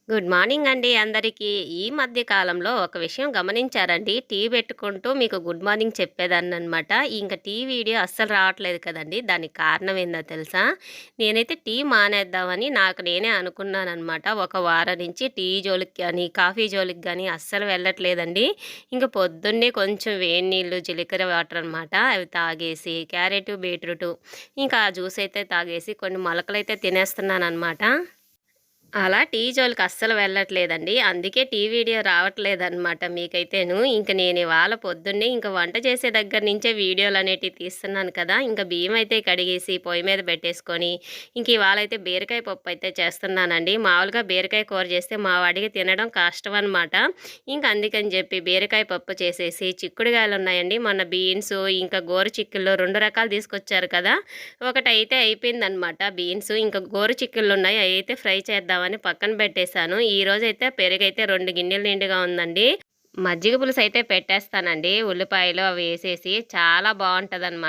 Good morning అండి అందరికీ. ఈ మధ్య కాలంలో ఒక విషయం గమనించారండి. టీ పెట్టుకుంటూ మీకు గుడ్ మార్నింగ్ చెప్పేదాన్ననమాట. ఇంక టీ వీడియో అస్సలు రావట్లేదు కదండీ! దానికి కారణం ఏందో తెలుసా? నేనైతే టీ మానేద్దామని నాకు నేనే అనుకున్నాననమాట. ఒక వారం నుంచి టీ జోలికి గానీ, కాఫీ జోలికి గానీ అస్సలు వెళ్ళట్లేదండి. ఇంక పొద్దున్నే కొంచెం వేడి నీళ్ళు, జీలకర్ర వాటర్ అనమాట. అవి తాగేసి క్యారెటు, బీట్రూటు ఇంకా ఆ జ్యూస్ అయితే తాగేసి కొన్ని మొలకలైతే తినేస్తున్నాననమాట. అలా టీ జోలికి అస్సలు వెళ్ళట్లేదండి. అందుకే టీ వీడియో రావట్లేదనమాట మీకైతేను. ఇంక నేను ఇవాళ పొద్దున్నే ఇంక వంట చేసే దగ్గర నుంచే వీడియోలనేటివి తీస్తున్నాను కదా! ఇంక బియ్యమైతే కడిగేసి పొయ్యి మీద పెట్టేసుకొని, ఇంక ఇవాళైతే బీరకాయ పప్పయితే చేస్తున్నానండి. మామూలుగా బీరకాయ కూర చేస్తే మా వాడికి తినడం కష్టమనమాట. ఇంక అందుకని చెప్పి బీరకాయ పప్పు చేసేసి, చిక్కుడుగాయలున్నాయండి. మొన్న బీన్సు, ఇంకా గోరుచిక్కుళ్ళు 2 రకాలు తీసుకొచ్చారు కదా! ఒకటైతే అయిపోయిందనమాట బీన్స్. ఇంకా గోరు చిక్కుళ్ళున్నాయి. అయయితే ఫ్రై చేద్దామని పక్కన పెట్టేశాను. ఈరోజైతే పెరుగైతే 2 గిన్నెల నిండుగా ఉందండి. మజ్జిగ పులుసయితే పెట్టేస్తానండి. ఉల్లిపాయలు అవి ఏసేసి చాలా బావుంటదనమాట.